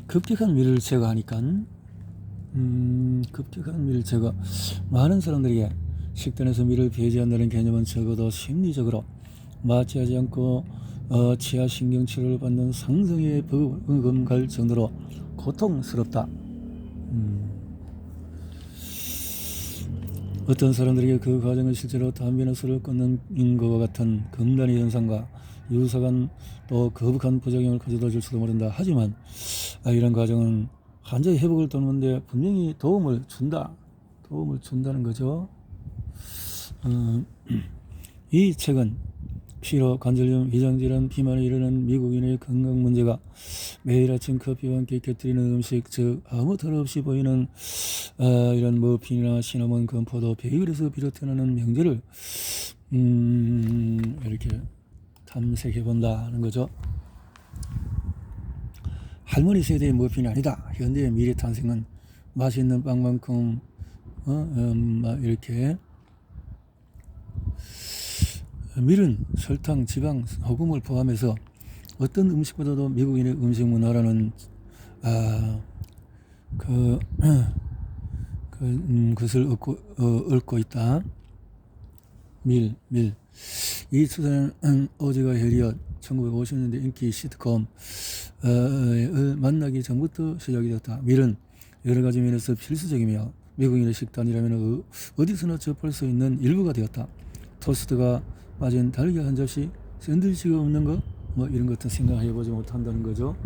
급격한 미를 제거하니까 급격한 미를 제거. 많은 사람들에게 식단에서 미를 배제한다는 개념은 적어도 심리적으로 맞이하지 않고 치아신경 치료를 받는 상성에 버금갈 정도로 고통스럽다. 어떤 사람들에게 그 과정은 실제로 담배나 술을 끊는 것과 같은 금단의 현상과 유사한 또 거북한 부작용을 가져다 줄지도 모른다. 하지만 이런 과정은 환자의 회복을 돕는데 분명히 도움을 준다는 거죠. 이 책은 피로, 관절염, 위장질환, 비만에 이르는 미국인의 건강 문제가 매일 아침 커피와 함께 곁들이는 음식, 즉 아무 탈 없이 보이는 이런 머핀이나 시나몬, 건포도, 베이글에서 비롯해나는 명제를 이렇게 탐색해 본다는 거죠. 할머니 세대의 머핀이 아니다. 현대의 미래 탄생은 맛있는 빵만큼 이렇게 밀은 설탕, 지방, 소금을 포함해서 어떤 음식보다도 미국인의 음식 문화라는 것을 얻고 있다. 밀. 이 투자는 오지가 해리엇 1950년대 인기 시트콤을 만나기 전부터 시작이 되었다. 밀은 여러 가지 면에서 필수적이며 미국인의 식단이라면 어디서나 접할 수 있는 일부가 되었다. 토스트가 빠진 달걀 한 접시, 샌드위치가 없는 거, 뭐 이런 것도 생각해보지 못한다는 거죠.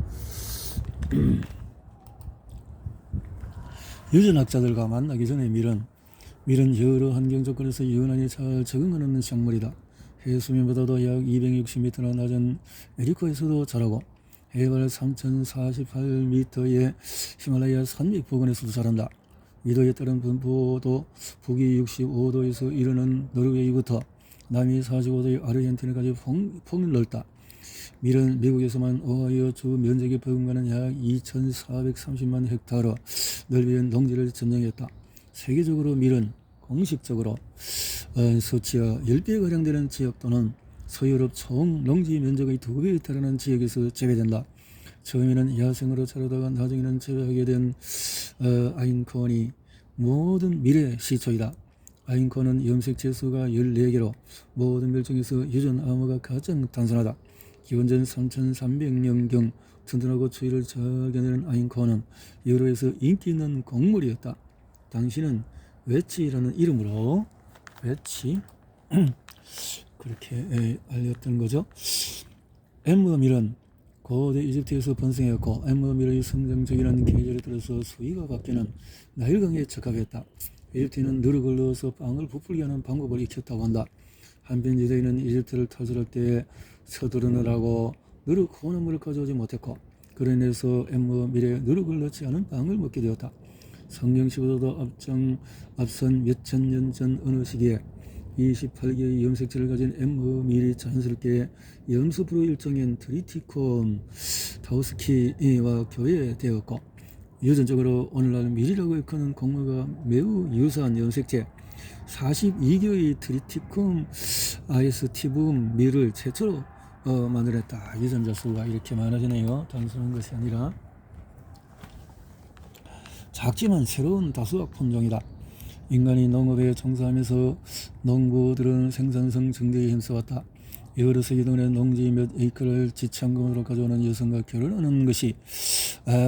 유전학자들과 만나기 전에 밀은 여러 환경 조건에서 유난히 잘 적응하는 작물이다. 해수면보다도 약 260m나 낮은 에리코에서도 자라고 해발 3048m의 히말라야 산맥 부근에서도 자란다. 위도에 따른 분포도 북위 65도에서 이르는 노르웨이부터 남위 45도의 아르헨티나까지 폭넓다. 밀은 미국에서만 오하이오 주 면적이 버금가는 약 2430만 헥타르 넓이의 농지를 점령했다. 세계적으로 밀은 공식적으로 서치와 10배가량 되는 지역 또는 서유럽 총 농지 면적의 2배에 달하는 지역에서 재배된다. 처음에는 야생으로 자라다가 나중에는 재배하게 된 아인콘이 모든 밀의 시초이다. 아인콘은 염색체수가 14개로 모든 멸 중에서 유전 암호가 가장 단순하다. 기원전 3300년경 튼튼하고 추위를 잘 견디는 아인콘은 유럽에서 인기 있는 곡물이었다. 당시는 웨치라는 이름으로 그렇게 알렸던 거죠. 엠머밀은 고대 이집트에서 번성했고 엠머밀의 성장적이라는 계절에 따라서 수위가 바뀌는 나일강에 적합했다. 이집트인은 누룩을 넣어서 빵을 부풀게 하는 방법을 익혔다고 한다. 한편 유대인은 이집트를 탈출할 때 서두르느라고 누룩 혼합물을 가져오지 못했고 그로 인해서 엠머밀에 누룩을 넣지 않은 빵을 먹게 되었다. 성경시보다도 앞선 몇천 년 전 어느 시기에 28개의 염색체를 가진 엠머밀이 자연스럽게 염소프로 일종인 트리티콤 타우스키와 교배되었고 유전적으로 오늘날 밀이라고 일컫는 곡물과 매우 유사한 염색체 42개의 트리티콤 아이스티붐 밀을 최초로 만들었다. 유전자 수가 이렇게 많아지네요. 단순한 것이 아니라 작지만 새로운 다수학 품종이다. 인간이 농업에 종사하면서 농부들은 생산성 증대에 힘써왔다. 여러 세기 동안에 농지 몇 에이크를 지참금으로 가져오는 여성과 결혼하는 것이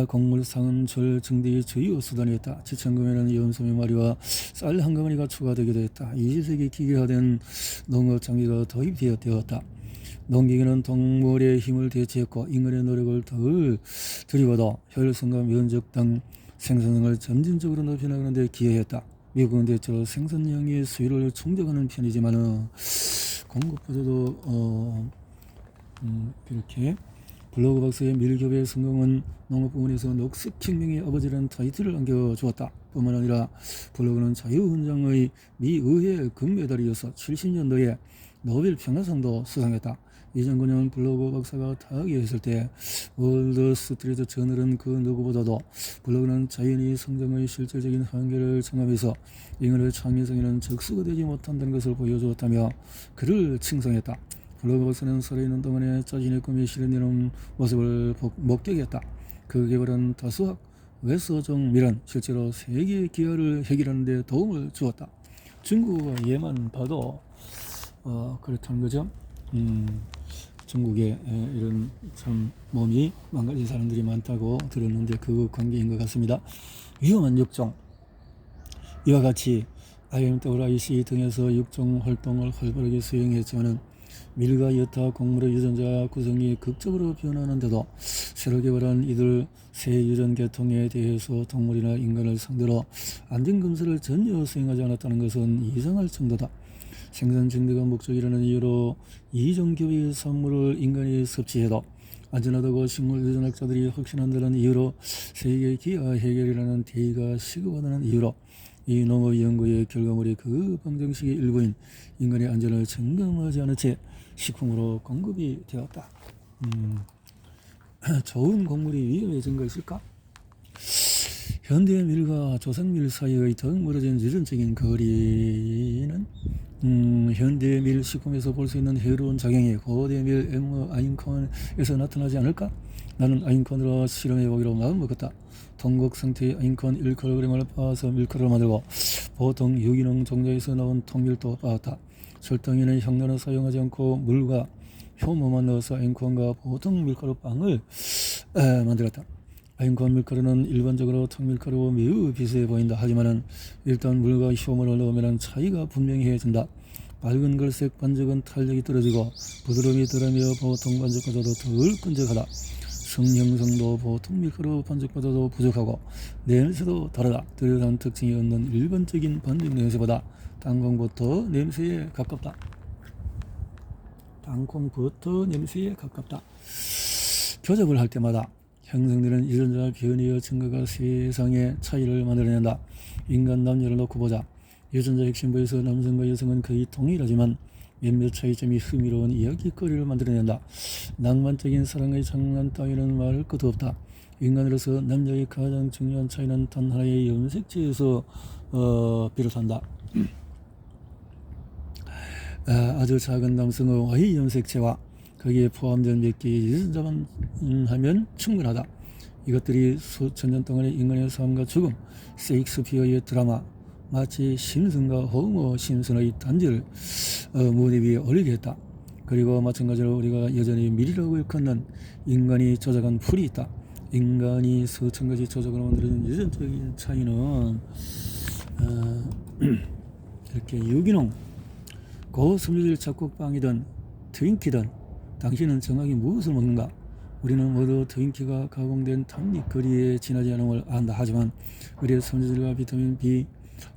곡물상은 절 증대의 주요 수단이었다. 지참금에는 염소 몇 마리와 쌀 한 가마니가 추가되기도 했다. 20세기 기계화된 농업 장비가 도입되었다. 농기계는 동물의 힘을 대체했고 인간의 노력을 덜 들이고도 효율성과 면적 등 생산성을 점진적으로 높여나가는 데 기여했다. 미국은 대체로 생산량의 수요를 충족하는 편이지만 공급보다도 이렇게 블로그 박사의 밀교배 성공은 농업 부문에서 녹색혁명의 아버지라는 타이틀을 안겨주었다. 뿐만 아니라 블로그는 자유훈장의 미 의회 금메달이어서 70년도에 노벨 평화상도 수상했다. 2009년 블로그 박사가 타계했을 때 월드스트리트 저널은 그 누구보다도 블로그는 자연이 성장의 실질적인 한계를 청하면서 인간의 창의성에는 적수가 되지 못한다는 것을 보여주었다며 그를 칭송했다. 블로그 박사는 살아있는 동안에 자신의 꿈이 실현되는 모습을 목격했다. 그 개발은 다수학 외서적 밀은 실제로 세계 기아를 해결하는 데 도움을 주었다. 중국의 예만 봐도 그렇다는 거죠. 중국에 이런 참 몸이 망가진 사람들이 많다고 들었는데 그 관계인 것 같습니다. 위험한 육종, 이와 같이 IMWIC 등에서 육종 활동을 활발하게 수행했지만 밀과 여타 곡물의 유전자 구성이 극적으로 변하는데도 새로 개발한 이들 새 유전 계통에 대해서 동물이나 인간을 상대로 안전 검사를 전혀 수행하지 않았다는 것은 이상할 정도다. 생산 증대가 목적이라는 이유로 이종교의 산물을 인간이 섭취해도 안전하다고 식물 유전학자들이 확신한다는 이유로 세계 기아 해결이라는 대의가 시급하다는 이유로 이 농업 연구의 결과물이 그 방정식의 일부인 인간의 안전을 점검하지 않은 채 식품으로 공급이 되었다. 좋은 곡물이 위험해진 것일까? 현대 밀과 조상밀 사이의 더 멀어진 유전적인 거리는 현대 밀 식품에서 볼 수 있는 해로운 작용이 고대 밀 아인콘에서 나타나지 않을까? 나는 아인콘으로 실험해보기로 마음먹었다. 통곡 상태의 아인콘 1kg을 빻아서 밀가루를 만들고 보통 유기농 종자에서 나온 통밀도 빻았다. 설탕에는 향료는 사용하지 않고 물과 효모만 넣어서 아인콘과 보통 밀가루 빵을 만들었다. 아인콘 밀가루는 일반적으로 통밀가루와 매우 비슷해 보인다. 하지만 일단 물과 효모를 넣으면 차이가 분명해진다. 밝은 갈색 반죽은 탄력이 떨어지고 부드러움이 덜하며 보통 반죽보다도 덜 끈적하다. 성형성도 보통 밀가루 반죽보다도 부족하고 냄새도 다르다. 뚜렷한 특징이 없는 일반적인 반죽 냄새보다 땅콩버터 냄새에 가깝다. 땅콩버터 냄새에 가깝다. 교접을 할 때마다 형성되는 유전자 변이의 증거가 세상의 차이를 만들어낸다. 인간 남녀를 놓고 보자. 유전자 핵심부에서 남성과 여성은 거의 동일하지만 몇몇 차이점이 흥미로운 이야기거리를 만들어낸다. 낭만적인 사랑의 장난 따위는 말할 것도 없다. 인간으로서 남녀의 가장 중요한 차이는 단 하나의 염색체에서 비롯한다. 아주 작은 남성의 Y 염색체와 거기에 포함된 몇 개의 유전자만 하면 충분하다. 이것들이 수천 년 동안의 인간의 삶과 죽음, 세익스피어의 드라마, 마치 심슨과 호머 심슨의 단지를 무대 위에 올리게 했다. 그리고 마찬가지로 우리가 여전히 밀이라고 일컫는 인간이 조작한 풀이 있다. 인간이 수천 가지 조작으로 만들어진 유전적인 차이는 이렇게 유기농, 고섬유질 잡곡빵이든 트윈키든 당신은 정확히 무엇을 먹는가? 우리는 모두 트윈키가 가공된 탑립 거리에 지나지 않은 걸 안다. 하지만 우리의 섬유질과 비타민 B,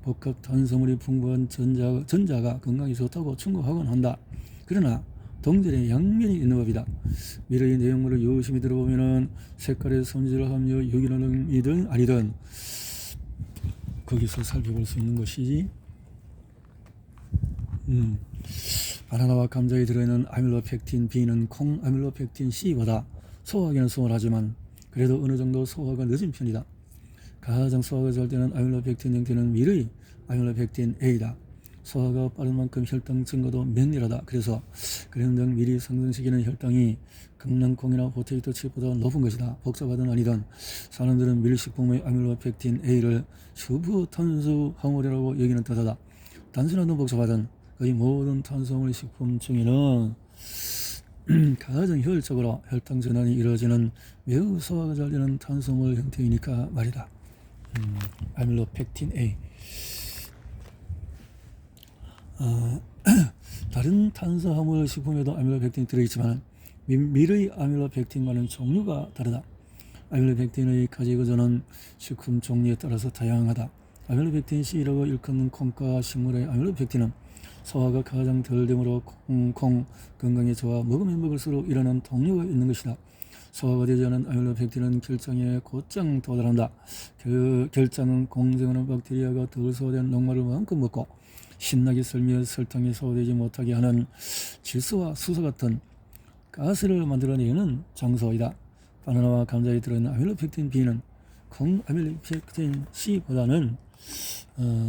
복합 탄수화물이 풍부한 전자가 건강에 좋다고 충고하곤 한다. 그러나 동전의 양면이 있는 법이다. 미래의 내용물을 유심히 들어보면 색깔의 섬유질 함유, 유기농이든 아니든 거기서 살펴볼 수 있는 것이지. 바나나와 감자에 들어있는 아밀로펙틴 B는 콩 아밀로펙틴 C보다 소화하기는 수월하지만 그래도 어느 정도 소화가 늦은 편이다. 가장 소화가 잘 되는 아밀로펙틴 형태는 밀의 아밀로펙틴 A다. 소화가 빠른 만큼 혈당 증가도 맹렬하다. 그래서 그런 등 밀이 상승시키는 혈당이 강낭콩이나 포테이토 칩보다 높은 것이다. 복잡하든 아니든 사람들은 밀식품의 아밀로펙틴 A를 슈퍼 탄수화물이라고 여기는 뜻하다. 단순하든 복잡하든 거의 모든 탄수화물 식품 중에는 가장 효율적으로 혈당 전환이 이루어지는 매우 소화가 잘 되는 탄수화물 형태이니까 말이다. 아밀로펙틴 A. 다른 탄수화물 식품에도 아밀로펙틴이 들어있지만 밀의 아밀로펙틴과는 종류가 다르다. 아밀로펙틴의 가지 구조는 식품 종류에 따라서 다양하다. 아밀로펙틴 C라고 일컫는 콩과 식물의 아밀로펙틴은 소화가 가장 덜 되므로 콩 건강에 좋아 먹으면 먹을수록 일어나는 동료가 있는 것이다. 소화가 되지 않은 아밀로펙틴은 결장에 곧장 도달한다. 결장은 공생하는 박테리아가 덜 소화된 녹말을 마음껏 먹고 신나게 썰며 설탕이 소화되지 못하게 하는 질소와 수소 같은 가스를 만들어내는 장소이다. 바나나와 감자에 들어있는 아밀로펙틴 B는 콩 아밀로펙틴 C보다는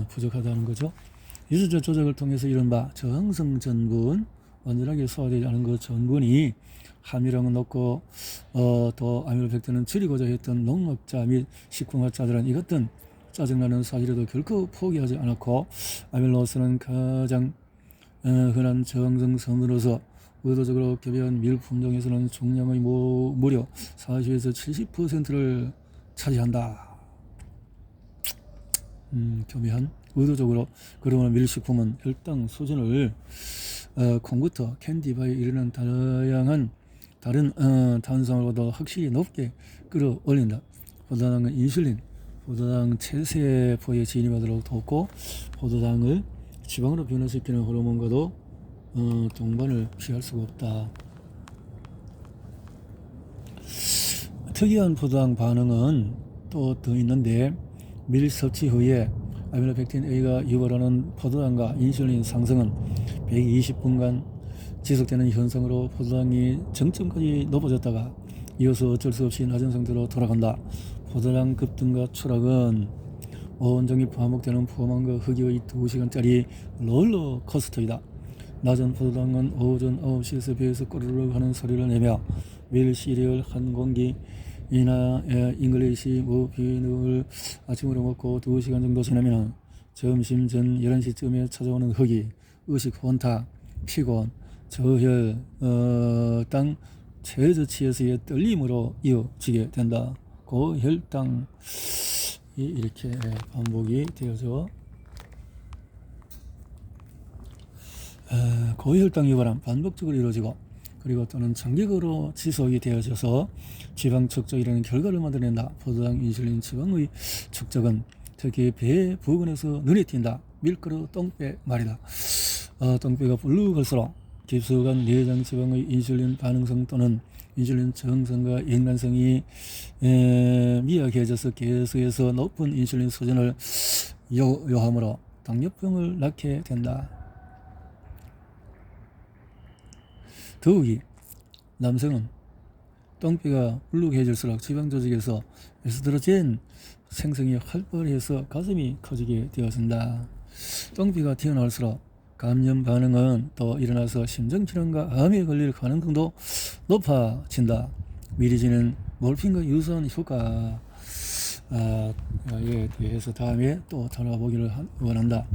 부족하다는 거죠. 유전자 조작을 통해서 이른바 저항성 전분 완전하게 소화되지 않은 그 전분이 함유량은 높고 또 아밀로펙틴은 줄이고자 했던 농업자 및 식품학자들은 이것은 짜증나는 사실에도 결코 포기하지 않았고, 아밀로스는 가장 흔한 저항성선으로서 의도적으로 교배한 밀품종에서는 총량의 무려 40에서 70%를 차지한다. 교배한 의도적으로. 그러면 밀식품은 혈당 수준을 콩부터 캔디바에 이르는 다양한 다른 탄수화물보다 확실히 높게 끌어올린다. 포도당은 인슐린, 포도당 체세포에 진입하도록 돕고, 포도당을 지방으로 변화시키는 호르몬과도 동반을 피할 수가 없다. 특이한 포도당 반응은 또 더 있는데, 밀 섭취 후에 아밀로펙틴 A가 유발하는 포도당과 인슐린 상승은 120분간 지속되는 현상으로 포도당이 정점까지 높아졌다가 이어서 어쩔 수 없이 낮은 상태로 돌아간다. 포도당 급등과 추락은 온종일 반복되는 포만과 흑역의 2시간짜리 롤러코스터이다. 낮은 포도당은 오전 9시에서 배에서 꼬르륵 하는 소리를 내며 밀 시리얼 한 공기 이나 잉글리시 머핀을 아침으로 먹고 2시간 정도 지나면 점심 전 11시쯤에 찾아오는 흑이, 의식 혼탁, 피곤, 저혈, 땅 최저치에서의 떨림으로 이어지게 된다. 고혈당이 이렇게 반복이 되어져 고혈당 유발은 반복적으로 이루어지고, 그리고 또는 장기적으로 지속이 되어져서 지방 축적이라는 결과를 만들어낸다. 포도당, 인슐린, 지방의 축적은 특히 배 부근에서 눈에 띈다. 밀가루 똥배 말이다. 똥배가 불룩할수록 깊숙한 내장 지방의 인슐린 반응성 또는 인슐린 저항성과 인간성이 미약해져서 계속해서 높은 인슐린 수준을 요함으로 당뇨병을 낳게 된다. 더욱이 남성은 똥배가 불룩해질수록 지방 조직에서 에스트로겐 생성이 활발해서 가슴이 커지게 되어진다. 똥배가 튀어나올수록 감염 반응은 또 일어나서 심장질환과 암에 걸릴 가능성도 높아진다. 미리 지는 몰핀과 유사한 효과에 대해서 다음에 또 다뤄보기를 원한다.